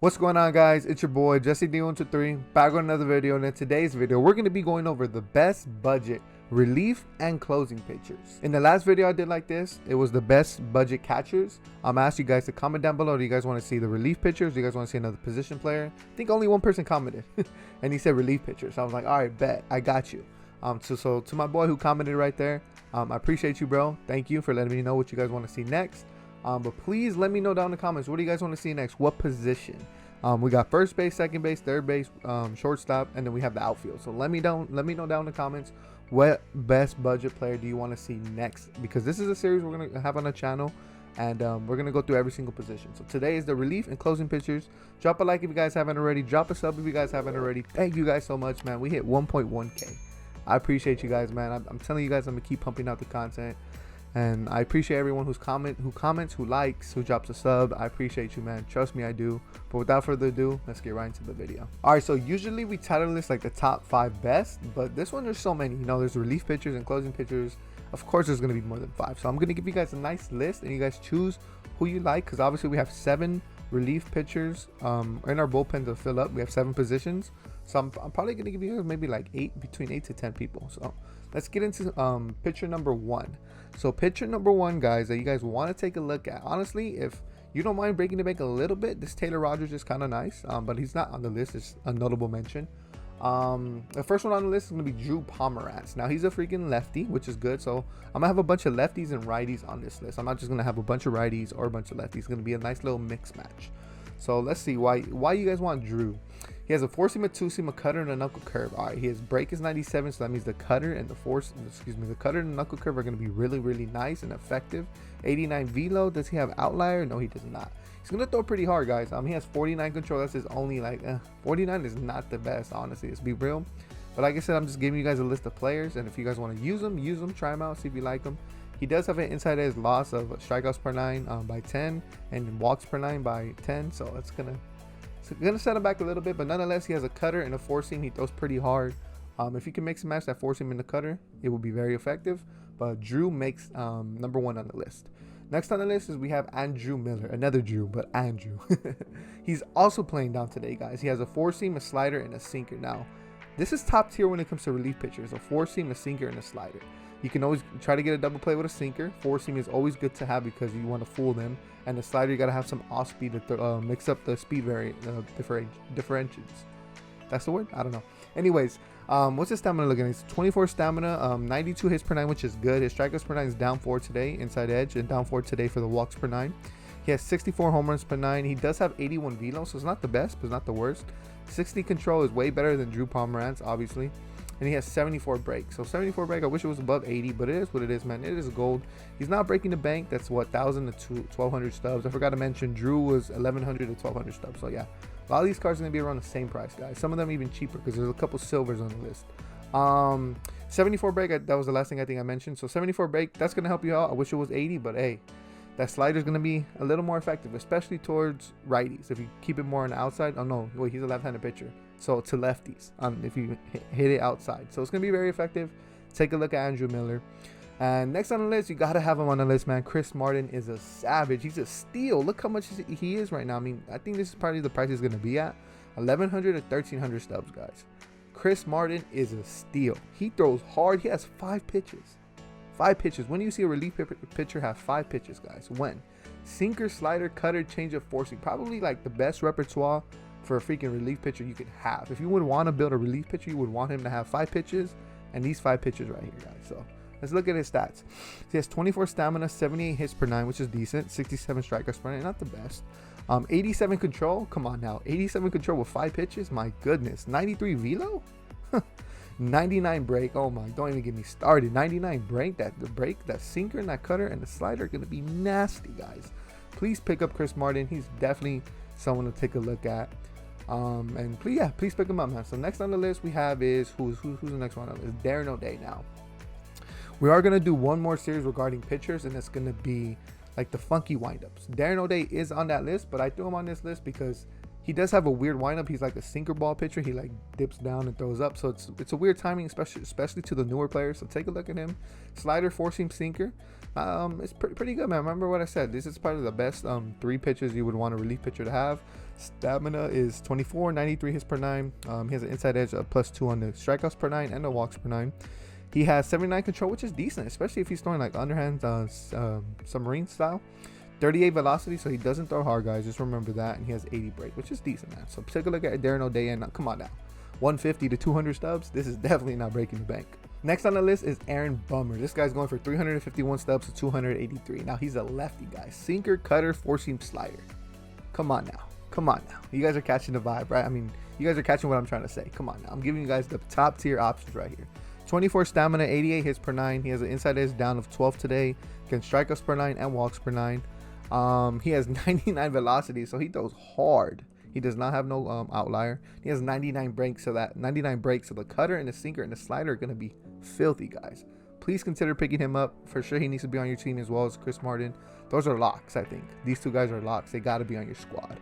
What's going on, guys? It's your boy Jesse D123 back with another video, and in today's video we're going to be going over the best budget relief and closing pitchers. In the last video I did like this, it was the best budget catchers. I'm asking you guys to comment down below. Do you guys want to see the relief pitchers? Do you guys want to see another position player? I think only one person commented and he said relief pitcher, so I was like, all right, bet, I got you. So to my boy who commented right there, I appreciate you, bro. Thank you for letting me know what you guys want to see next. But please let me know down in the comments, what do you guys want to see next? What position? We got first base, second base, third base, shortstop, and then we have the outfield. So let me know down in the comments, what best budget player do you want to see next? Because this is a series we're going to have on the channel, and we're going to go through every single position. So today is the relief and closing pitchers. Drop a like if you guys haven't already. Drop a sub if you guys haven't already. Thank you guys so much, man. We hit 1.1K. I appreciate you guys, man. I'm telling you guys, I'm going to keep pumping out the content. And I appreciate everyone who comments, who likes, who drops a sub. I appreciate you, man. Trust me, I do. But without further ado, let's get right into the video. All right, so usually we title this like the top 5 best, but this one there's so many. You know, there's relief pitchers and closing pitchers. Of course, there's going to be more than 5. So I'm going to give you guys a nice list, and you guys choose who you like, because obviously we have 7 relief pitchers in our bullpen to fill up. We have 7 positions. So I'm probably going to give you guys maybe like between 8 to 10 people. So let's get into pitcher number 1. So pitcher number 1, guys, that you guys want to take a look at. Honestly, if you don't mind breaking the bank a little bit, this Taylor Rogers is kind of nice, but he's not on the list. It's a notable mention. The first one on the list is going to be Drew Pomeranz. Now, he's a freaking lefty, which is good. So I'm going to have a bunch of lefties and righties on this list. I'm not just going to have a bunch of righties or a bunch of lefties. It's going to be a nice little mix match. So let's see why you guys want Drew. He has a 4-seam, a 2-seam, a cutter, and a knuckle curve. All right, his break is 97, so that means the cutter and the cutter and the knuckle curve are going to be really nice and effective. 89 velo. Does he have outlier? No, he does not. He's going to throw pretty hard, guys. He has 49 control. That's his only 49 is not the best, honestly. Let's be real. But like I said, I'm just giving you guys a list of players, and if you guys want to use them, try them out, see if you like them. He does have an inside edge loss of strikeouts per 9 by 10 and walks per 9 by 10, so it's gonna set him back a little bit, but nonetheless he has a cutter and a 4-seam. He throws pretty hard. If you can mix and match that 4-seam and the cutter, it will be very effective. But Drew makes number 1 on the list. Next on the list is we have Andrew Miller, another Drew, but Andrew. He's also playing down today, guys. He has a 4-seam, a slider, and a sinker. Now this is top tier when it comes to relief pitchers: a 4-seam, a sinker, and a slider. You can always try to get a double play with a sinker. 4-seam is always good to have because you want to fool them. And the slider, you got to have some off speed to mix up the speed differentials. That's the word? I don't know. Anyways, what's his stamina looking at? It's 24 stamina, 92 hits per 9, which is good. His strikeouts per 9 is down 4 today, inside edge, and down 4 today for the walks per 9. He has 64 home runs per 9. He does have 81 velo, so it's not the best, but it's not the worst. 60 control is way better than Drew Pomeranz, obviously. And he has 74 break. So 74 break, I wish it was above 80, but it is what it is, man. It is gold. He's not breaking the bank. That's what, 1,000 to 1,200 stubs. I forgot to mention Drew was 1,100 to 1,200 stubs. So yeah, a lot of these cards are gonna be around the same price, guys. Some of them even cheaper because there's a couple silvers on the list. 74 break, that was the last thing I think I mentioned. So 74 break, that's gonna help you out. I wish it was 80, but hey, that slider is going to be a little more effective, especially towards righties. If you keep it more on the outside, oh no, wait, he's a left-handed pitcher. So to lefties, if you hit it outside. So it's going to be very effective. Take a look at Andrew Miller. And next on the list, you got to have him on the list, man. Chris Martin is a savage. He's a steal. Look how much he is right now. I mean, I think this is probably the price he's going to be at. 1,100 to 1,300 stubs, guys. Chris Martin is a steal. He throws hard. He has 5 pitches. 5 pitches. When do you see a relief pitcher have 5 pitches, guys? When? Sinker, slider, cutter, changeup, 4-seam. Probably like the best repertoire for a freaking relief pitcher you could have. If you would want to build a relief pitcher, you would want him to have 5 pitches, and these 5 pitches right here, guys. So let's look at his stats. He has 24 stamina, 78 hits per 9, which is decent. 67 strikeouts per 9, not the best. 87 control. Come on now, 87 control with 5 pitches. My goodness. 93 velo. 99 break. Oh my, don't even get me started. 99 break. That sinker and that cutter and the slider are going to be nasty, guys. Please pick up Chris Martin. He's definitely someone to take a look at. And please pick him up, man. So next on the list we have is who's the next one? Is Darren O'Day. Now we are going to do one more series regarding pitchers, and it's going to be like the funky windups. Darren O'Day is on that list, but I threw him on this list because he does have a weird windup. He's like a sinker ball pitcher. He like dips down and throws up. So it's a weird timing, especially to the newer players. So take a look at him. Slider, 4-seam, sinker. It's pretty good, man. Remember what I said. This is probably the best 3 pitches you would want a relief pitcher to have. Stamina is 24, 93 hits per 9. He has an inside edge of +2 on the strikeouts per 9 and the walks per 9. He has 79 control, which is decent, especially if he's throwing like underhand submarine style. 38 velocity, so he doesn't throw hard, guys. Just remember that. And he has 80 break, which is decent, man. So take a look at Darren O'Day, and come on now. 150 to 200 stubs. This is definitely not breaking the bank. Next on the list is Aaron Bummer. This guy's going for 351 stubs to 283. Now he's a lefty, guys. Sinker, cutter, four-seam slider. Come on now. Come on now. You guys are catching the vibe, right? I mean, you guys are catching what I'm trying to say. Come on now. I'm giving you guys the top tier options right here. 24 stamina, 88 hits per 9. He has an inside edge down of 12 today. Can strikeouts per 9 and walks per 9. He has 99 velocity, so he throws hard. He does not have no outlier. He has 99 breaks, so the cutter and the sinker and the slider are going to be filthy, guys. Please consider picking him up. For sure, he needs to be on your team as well as Chris Martin. Those are locks, I think. These two guys are locks. They got to be on your squad.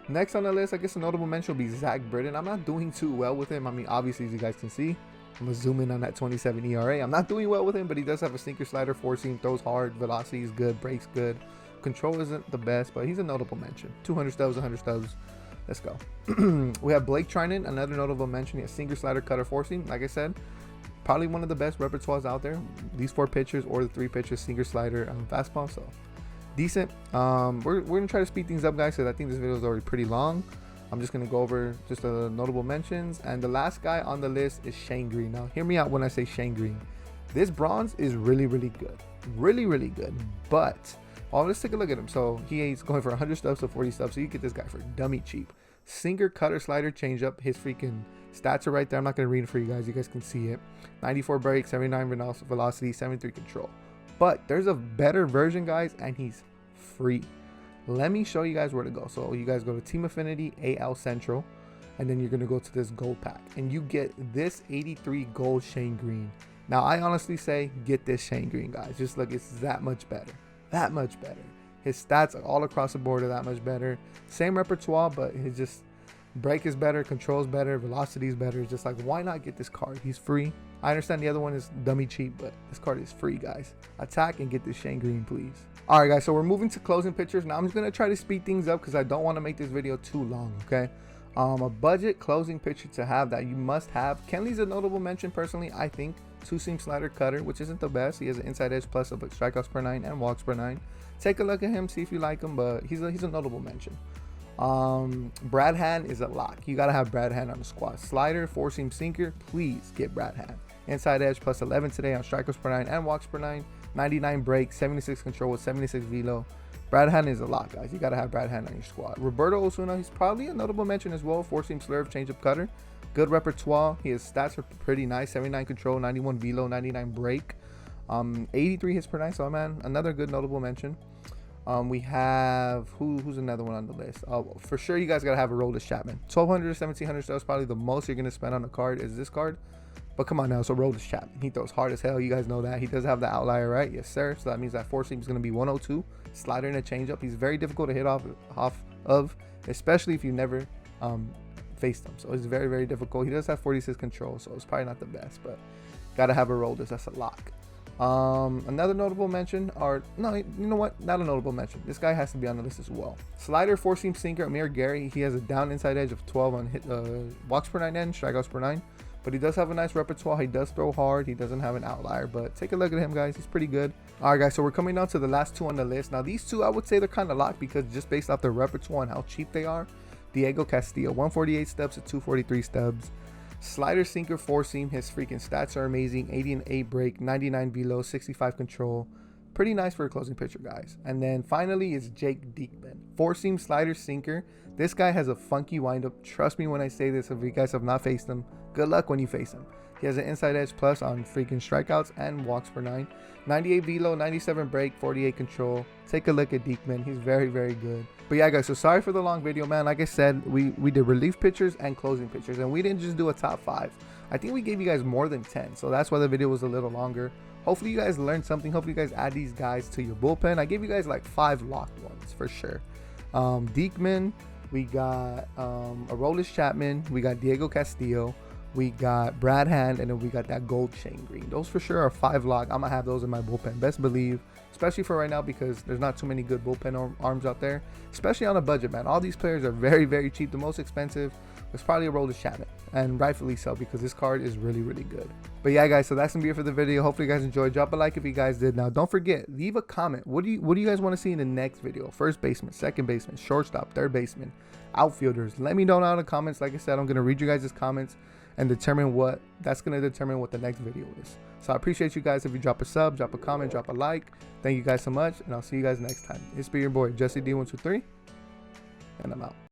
Next on the list, I guess a notable mention will be Zach Britton. I'm not doing too well with him. I mean, obviously, as you guys can see, I'm going to zoom in on that 27 ERA. I'm not doing well with him, but he does have a sinker, slider, four-seam, throws hard, velocity is good, breaks good. Control isn't the best, but he's a notable mention. 200 stubs, 100 stubs. Let's go. We have Blake Trinan, another notable mention. He has sinker, slider, cutter, four-seam. Like I said, probably one of the best repertoires out there. These 4 pitchers or the 3 pitchers, sinker, slider, fastball. So decent. We're gonna try to speed things up, guys, because I think this video is already pretty long. I'm just gonna go over just the notable mentions, and the last guy on the list is Shane Greene. Now, hear me out when I say Shane Greene. This bronze is really, really good, really good. But let's take a look at him. So he's going for 100 stubs to 40 stubs. So you get this guy for dummy cheap. Sinker, cutter, slider, changeup. His freaking stats are right there. I'm not gonna read it for you guys. You guys can see it. 94 break, 79 velocity, 73 control. But there's a better version, guys, and he's free. Let me show you guys where to go. So you guys go to Team Affinity, AL Central, and then you're going to go to this gold pack. And you get this 83 gold Shane Greene. Now, I honestly say get this Shane Greene, guys. Just look, it's that much better. That much better. His stats all across the board are that much better. Same repertoire, but his just break is better, control is better, velocity is better. It's just like, why not get this card? He's free. I understand the other one is dummy cheap, but this card is free, guys. Attack and get this Shane Greene, please. All right, guys, so we're moving to closing pictures. Now, I'm just going to try to speed things up because I don't want to make this video too long, okay? A budget closing picture to have that you must have. Kenley's a notable mention, personally, I think. Two-seam slider, cutter, which isn't the best. He has an inside edge plus of strikeouts per 9 and walks per 9. Take a look at him, see if you like him, but he's a notable mention. Brad Hand is a lock. You got to have Brad Hand on the squad. Slider, four-seam sinker, please get Brad Hand. Inside edge plus 11 today on strikeouts per 9 and walks per 9. 99 break, 76 control with 76 velo. Brad Hand is a lot, guys. You got to have Brad Hand on your squad. Roberto Osuna, he's probably a notable mention as well. Four-seam slurve, changeup, cutter. Good repertoire. His stats are pretty nice. 79 control, 91 velo, 99 break. 83 hits per 9. So, man, another good notable mention. We have, who's another one on the list? Oh, for sure, you guys got to have a Aroldis Chapman. 1,200 to 1,700 stars, probably the most you're going to spend on a card is this card. But come on now, so Aroldis Chapman. He throws hard as hell. You guys know that. He does have the outlier, right? Yes, sir. So that means that four-seam is going to be 102. Slider and a changeup. He's very difficult to hit off of, especially if you never faced him. So it's very, very difficult. He does have 46 control, so it's probably not the best. But got to have Aroldis. That's a lock. Another notable mention, or no, you know what? Not a notable mention. This guy has to be on the list as well. Slider, four-seam sinker, Amir Gary. He has a down inside edge of 12 on hit, walks per 9 and strikeouts per 9. But he does have a nice repertoire. He does throw hard. He doesn't have an outlier. But take a look at him, guys. He's pretty good. All right, guys. So we're coming down to the last two on the list. Now, these two, I would say they're kind of locked because just based off their repertoire and how cheap they are. Diego Castillo, 148 stubs to 243 stubs. Slider, sinker, four-seam. His freaking stats are amazing. 88 break, 99 velo, 65 control. Pretty nice for a closing pitcher, guys. And then finally is Jake Diekman. Four-seam, slider, sinker. This guy has a funky windup. Trust me when I say this. If you guys have not faced him, good luck when you face him. He has an inside edge plus on freaking strikeouts and walks per 9. 98 velo, 97 break, 48 control. Take a look at Diekman. He's very, very good. But yeah, guys, so sorry for the long video, man. Like I said, we did relief pitchers and closing pitchers, and we didn't just do a top 5. I think we gave you guys more than 10, so that's why the video was a little longer. Hopefully you guys learned something. Hopefully you guys add these guys to your bullpen. I gave you guys like 5 locked ones for sure. Diekman, we got Aroldis Chapman, we got Diego Castillo, we got Brad Hand, and then we got that gold Shane Greene. Those for sure are 5 locked. I'm gonna have those in my bullpen, best believe. especially for right now because there's not too many good bullpen arms out there, especially on a budget, man. All these players are very, very cheap. The most expensive was probably Aroldis Chapman, and rightfully so because this card is really, really good. But yeah, guys, so that's gonna be it for the video. Hopefully you guys enjoyed. Drop a like if you guys did. Now don't forget, leave a comment. What do you guys want to see in the next video? First baseman, second baseman, shortstop, third baseman, outfielders. Let me know down in the comments. Like I said, I'm gonna read you guys' comments and determine what the next video is. So I appreciate you guys if you drop a sub, drop a comment, drop a like. Thank you guys so much, and I'll see you guys next time. It's been your boy Jesse D123, and I'm out.